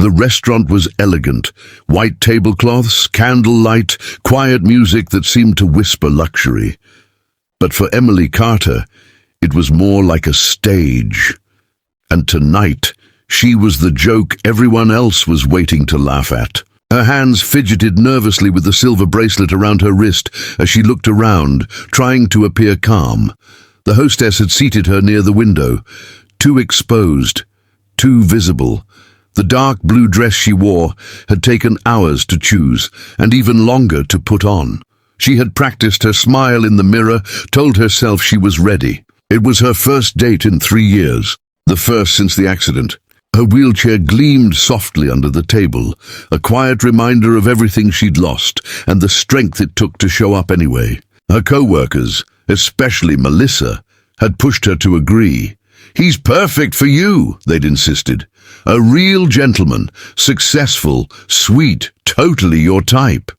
The restaurant was elegant. White tablecloths, candlelight, quiet music that seemed to whisper luxury. But for Emily Carter, it was more like a stage. And tonight, she was the joke everyone else was waiting to laugh at. Her hands fidgeted nervously with the silver bracelet around her wrist as she looked around, trying to appear calm. The hostess had seated her near the window, too exposed, too visible. The dark blue dress she wore had taken hours to choose, and even longer to put on. She had practiced her smile in the mirror, told herself she was ready. It was her first date in 3 years, the first since the accident. Her wheelchair gleamed softly under the table, a quiet reminder of everything she'd lost and the strength it took to show up anyway. Her co-workers, especially Melissa, had pushed her to agree. "He's perfect for you," they'd insisted. "A real gentleman, successful, sweet, totally your type."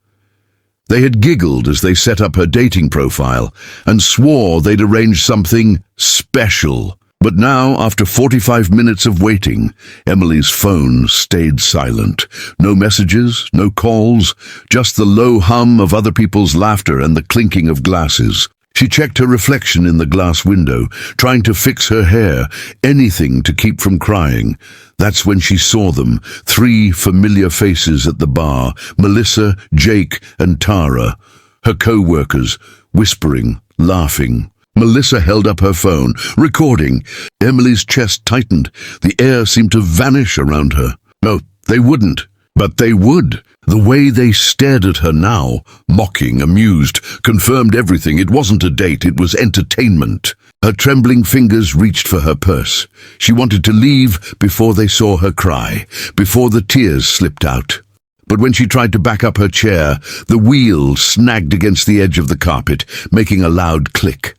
They had giggled as they set up her dating profile and swore they'd arranged something special. But now, after 45 minutes of waiting, Emily's phone stayed silent. No messages, no calls, just the low hum of other people's laughter and the clinking of glasses. She checked her reflection in the glass window, trying to fix her hair, anything to keep from crying. That's when she saw them, 3 familiar faces at the bar, Melissa, Jake, and Tara. Her co-workers, whispering, laughing. Melissa held up her phone, recording. Emily's chest tightened. The air seemed to vanish around her. No, they wouldn't. But they would. The way they stared at her now, mocking, amused, confirmed everything. It wasn't a date, it was entertainment. Her trembling fingers reached for her purse. She wanted to leave before they saw her cry, before the tears slipped out. But when she tried to back up her chair, the wheel snagged against the edge of the carpet, making a loud click.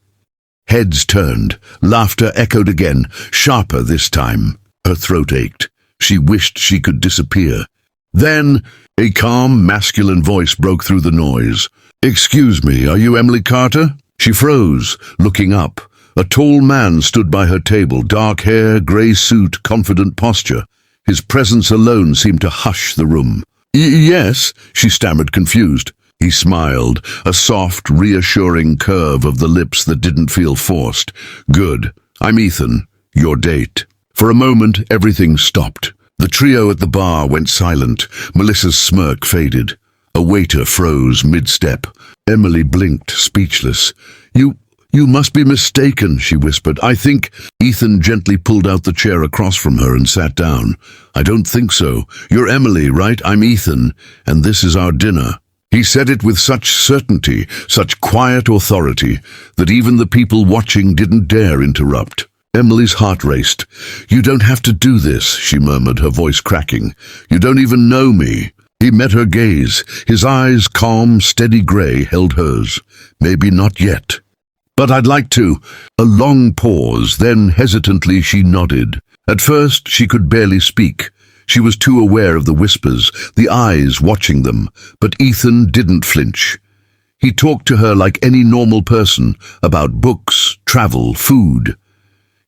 Heads turned. Laughter echoed again, sharper this time. Her throat ached. She wished she could disappear. Then, a calm, masculine voice broke through the noise. "Excuse me, are you Emily Carter?" She froze, looking up. A tall man stood by her table, dark hair, grey suit, confident posture. His presence alone seemed to hush the room. Yes, she stammered, confused. He smiled, a soft, reassuring curve of the lips that didn't feel forced. "Good. I'm Ethan, your date." For a moment, everything stopped. The trio at the bar went silent. Melissa's smirk faded. A waiter froze mid-step. Emily blinked, speechless. You must be mistaken," she whispered. "I think—" Ethan gently pulled out the chair across from her and sat down. "I don't think so. You're Emily, right? I'm Ethan, and this is our dinner." He said it with such certainty, such quiet authority, that even the people watching didn't dare interrupt. Emily's heart raced. "You don't have to do this," she murmured, her voice cracking. "You don't even know me." He met her gaze. His eyes, calm, steady grey, held hers. "Maybe not yet." "But I'd like to." A long pause, then hesitantly she nodded. At first she could barely speak. She was too aware of the whispers, the eyes watching them, but Ethan didn't flinch. He talked to her like any normal person, about books, travel, food.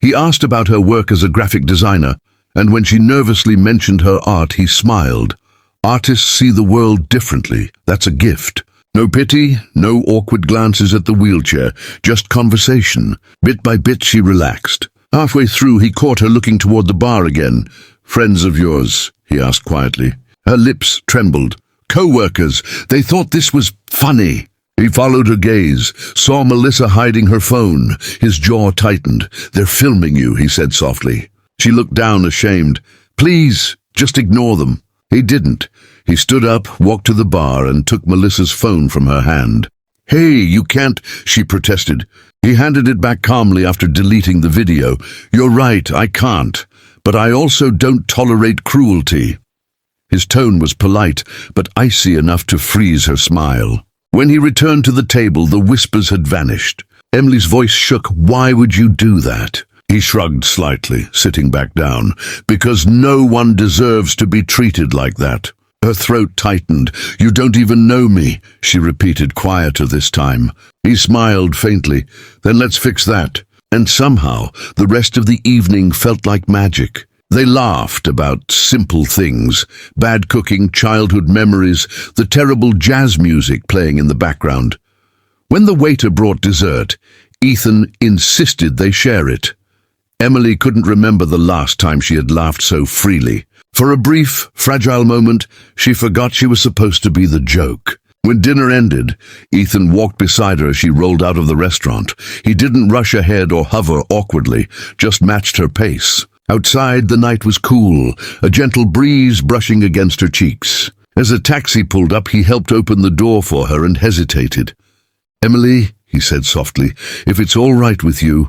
He asked about her work as a graphic designer, and when she nervously mentioned her art, he smiled. Artists see the world differently. That's a gift. No pity, no awkward glances at the wheelchair, just conversation. Bit by bit she relaxed. Halfway through, he caught her looking toward the bar again. "Friends of yours?" he asked quietly. Her lips trembled. "Co-workers. They thought this was funny." He followed her gaze, saw Melissa hiding her phone. His jaw tightened. "They're filming you," he said softly. She looked down, ashamed. "Please, just ignore them." He didn't. He stood up, walked to the bar, and took Melissa's phone from her hand. "Hey, you can't," she protested. He handed it back calmly after deleting the video. "You're right, I can't. But I also don't tolerate cruelty." His tone was polite, but icy enough to freeze her smile. When he returned to the table, the whispers had vanished. Emily's voice shook. "Why would you do that?" He shrugged slightly, sitting back down. "Because no one deserves to be treated like that." Her throat tightened. "You don't even know me," she repeated, quieter this time. He smiled faintly. "Then let's fix that." And somehow, the rest of the evening felt like magic. They laughed about simple things, bad cooking, childhood memories, the terrible jazz music playing in the background. When the waiter brought dessert, Ethan insisted they share it. Emily couldn't remember the last time she had laughed so freely. For a brief, fragile moment, she forgot she was supposed to be the joke. When dinner ended, Ethan walked beside her as she rolled out of the restaurant. He didn't rush ahead or hover awkwardly, just matched her pace. Outside, the night was cool, a gentle breeze brushing against her cheeks. As a taxi pulled up, he helped open the door for her and hesitated. "Emily," he said softly, "if it's all right with you,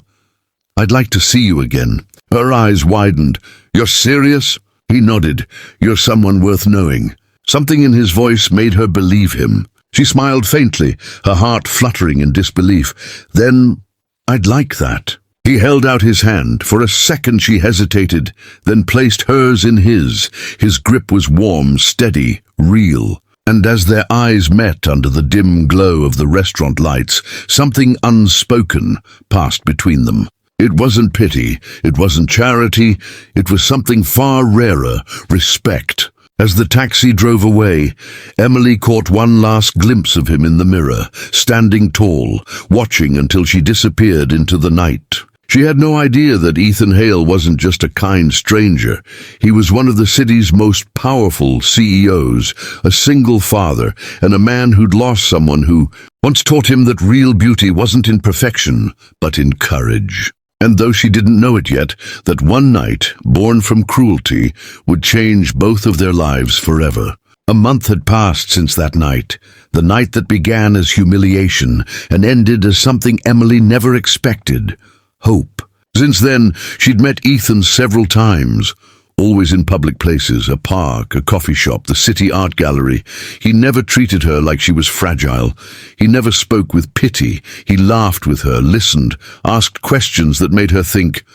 I'd like to see you again." Her eyes widened. "You're serious?" He nodded. "You're someone worth knowing." Something in his voice made her believe him. She smiled faintly, her heart fluttering in disbelief. "Then, I'd like that." He held out his hand. For a second she hesitated, then placed hers in his. His grip was warm, steady, real. And as their eyes met under the dim glow of the restaurant lights, something unspoken passed between them. It wasn't pity, it wasn't charity, it was something far rarer, respect. As the taxi drove away, Emily caught one last glimpse of him in the mirror, standing tall, watching until she disappeared into the night. She had no idea that Ethan Hale wasn't just a kind stranger. He was one of the city's most powerful CEOs, a single father, and a man who'd lost someone who once taught him that real beauty wasn't in perfection, but in courage. And though she didn't know it yet, that one night, born from cruelty, would change both of their lives forever. A month had passed since that night, the night that began as humiliation and ended as something Emily never expected, hope. Since then, she'd met Ethan several times, always in public places, a park, a coffee shop, the city art gallery. He never treated her like she was fragile. He never spoke with pity. He laughed with her, listened, asked questions that made her think,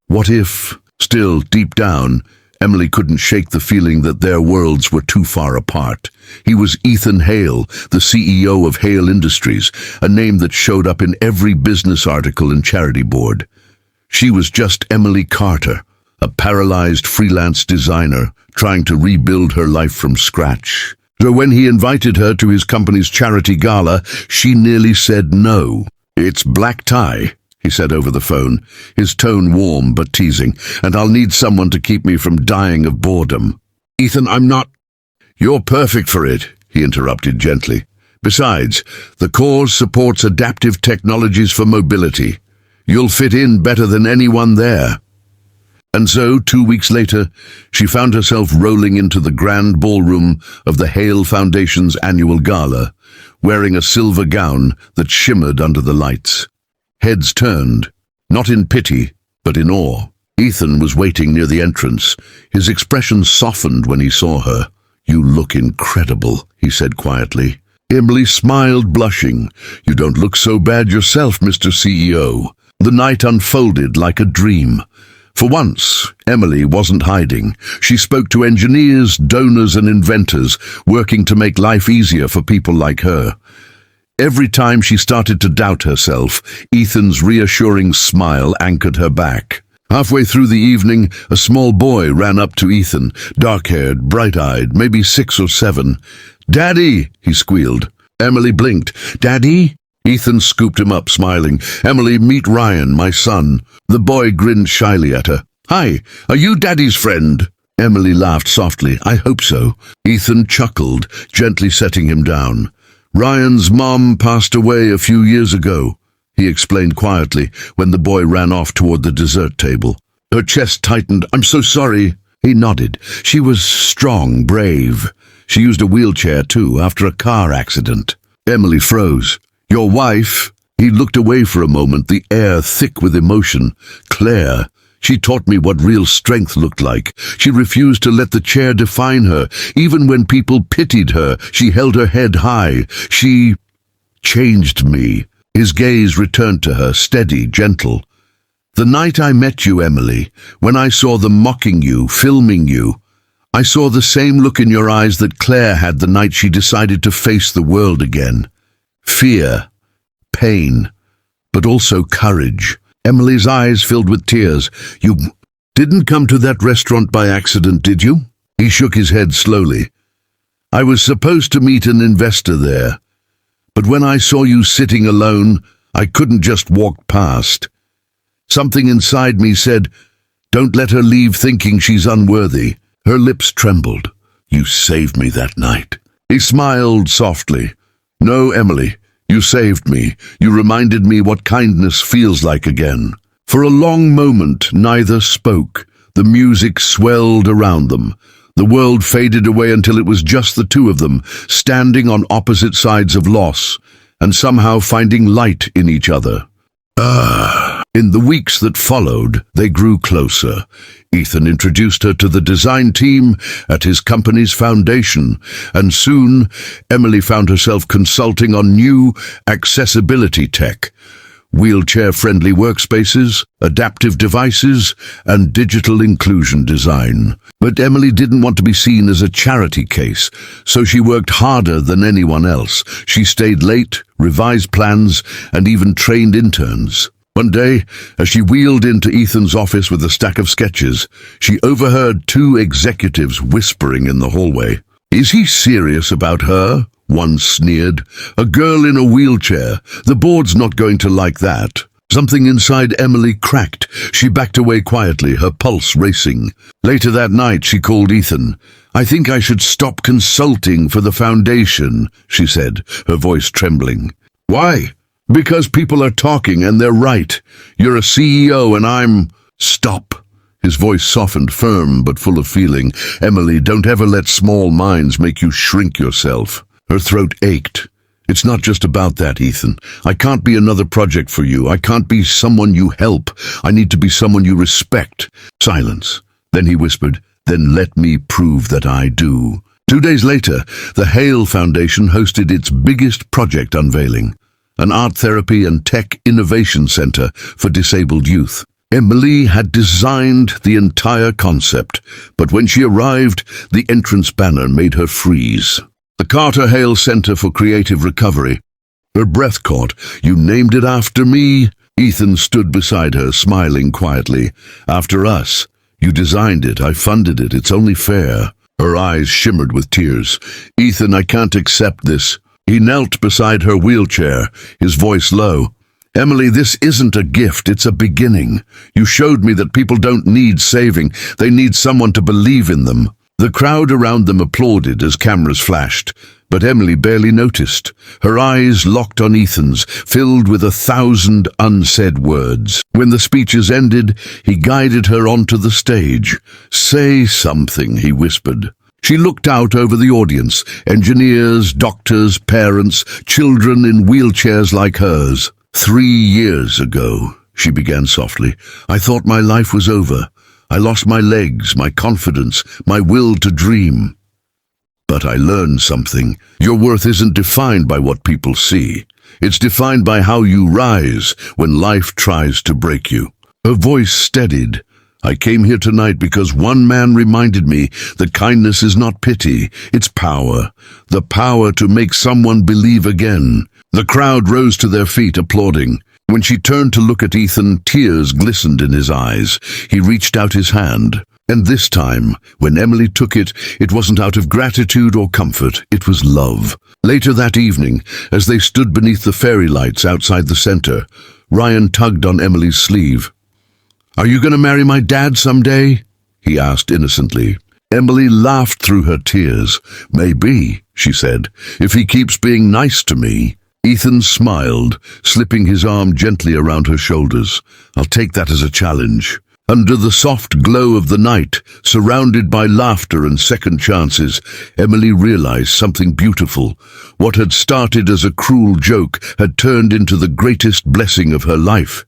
what if? Still, deep down, Emily couldn't shake the feeling that their worlds were too far apart. He was Ethan Hale, the CEO of Hale Industries, a name that showed up in every business article and charity board. She was just Emily Carter, a paralyzed freelance designer trying to rebuild her life from scratch. So when he invited her to his company's charity gala, she nearly said no. "It's black tie," he said over the phone, his tone warm but teasing, "and I'll need someone to keep me from dying of boredom." "Ethan, I'm not—" "You're perfect for it," he interrupted gently. "Besides, the cause supports adaptive technologies for mobility. You'll fit in better than anyone there." And so, 2 weeks later, she found herself rolling into the grand ballroom of the Hale Foundation's annual gala, wearing a silver gown that shimmered under the lights. Heads turned, not in pity, but in awe. Ethan was waiting near the entrance. His expression softened when he saw her. "You look incredible," he said quietly. Emily smiled, blushing. "You don't look so bad yourself, Mr. CEO." The night unfolded like a dream. For once, Emily wasn't hiding. She spoke to engineers, donors and inventors, working to make life easier for people like her. Every time she started to doubt herself, Ethan's reassuring smile anchored her back. Halfway through the evening, a small boy ran up to Ethan, dark-haired, bright-eyed, maybe 6 or 7. "Daddy!" he squealed. Emily blinked. "Daddy?" Ethan scooped him up, smiling. "Emily, meet Ryan, my son." The boy grinned shyly at her. "Hi, are you Daddy's friend?" Emily laughed softly. "I hope so." Ethan chuckled, gently setting him down. "Ryan's mom passed away a few years ago," he explained quietly when the boy ran off toward the dessert table. Her chest tightened. "I'm so sorry." He nodded. "She was strong, brave. She used a wheelchair, too, after a car accident." Emily froze. "Your wife?" He looked away for a moment, the air thick with emotion. "Claire. She taught me what real strength looked like. She refused to let the chair define her. Even when people pitied her, she held her head high. She changed me." His gaze returned to her, steady, gentle. "The night I met you, Emily, when I saw them mocking you, filming you, I saw the same look in your eyes that Claire had the night she decided to face the world again. Fear, pain, but also courage." Emily's eyes filled with tears. Didn't come to that restaurant by accident, did you? He shook his head slowly. I was supposed to meet an investor there, but when I saw you sitting alone, I couldn't just walk past. Something inside me said, don't let her leave thinking she's unworthy. Her lips trembled. You saved me that night. He smiled softly. No, Emily, you saved me. You reminded me what kindness feels like again. For a long moment, neither spoke. The music swelled around them. The world faded away until it was just the two of them, standing on opposite sides of loss, and somehow finding light in each other. In the weeks that followed, they grew closer. Ethan introduced her to the design team at his company's foundation, and soon Emily found herself consulting on new accessibility tech. Wheelchair-friendly workspaces, adaptive devices, and digital inclusion design. But Emily didn't want to be seen as a charity case, so she worked harder than anyone else. She stayed late, revised plans, and even trained interns. One day, as she wheeled into Ethan's office with a stack of sketches, she overheard two executives whispering in the hallway. Is he serious about her? One sneered. A girl in a wheelchair. The board's not going to like that. Something inside Emily cracked. She backed away quietly, her pulse racing. Later that night, she called Ethan. I think I should stop consulting for the foundation, she said, her voice trembling. Why? Because people are talking and they're right. You're a CEO and I'm... Stop. His voice softened, firm but full of feeling. Emily, don't ever let small minds make you shrink yourself. Her throat ached. It's not just about that, Ethan. I can't be another project for you. I can't be someone you help. I need to be someone you respect. Silence. Then he whispered, then let me prove that I do. 2 days later, the Hale Foundation hosted its biggest project unveiling, an art therapy and tech innovation center for disabled youth. Emily had designed the entire concept, but when she arrived, the entrance banner made her freeze. The Carter Hale Center for Creative Recovery. Her breath caught. You named it after me? Ethan stood beside her, smiling quietly. After us. You designed it. I funded it. It's only fair. Her eyes shimmered with tears. Ethan, I can't accept this. He knelt beside her wheelchair, his voice low. Emily, this isn't a gift. It's a beginning. You showed me that people don't need saving. They need someone to believe in them. The crowd around them applauded as cameras flashed, but Emily barely noticed. Her eyes locked on Ethan's, filled with 1,000 unsaid words. When the speeches ended, he guided her onto the stage. Say something, he whispered. She looked out over the audience, engineers, doctors, parents, children in wheelchairs like hers. 3 years ago, she began softly, I thought my life was over. I lost my legs, my confidence, my will to dream. But I learned something. Your worth isn't defined by what people see. It's defined by how you rise when life tries to break you. Her voice steadied. I came here tonight because one man reminded me that kindness is not pity, it's power. The power to make someone believe again. The crowd rose to their feet, applauding. When she turned to look at Ethan, tears glistened in his eyes. He reached out his hand. And this time, when Emily took it, it wasn't out of gratitude or comfort, it was love. Later that evening, as they stood beneath the fairy lights outside the center, Ryan tugged on Emily's sleeve. Are you going to marry my dad someday? He asked innocently. Emily laughed through her tears. Maybe, she said, if he keeps being nice to me. Ethan smiled, slipping his arm gently around her shoulders. I'll take that as a challenge. Under the soft glow of the night, surrounded by laughter and second chances, Emily realized something beautiful. What had started as a cruel joke had turned into the greatest blessing of her life.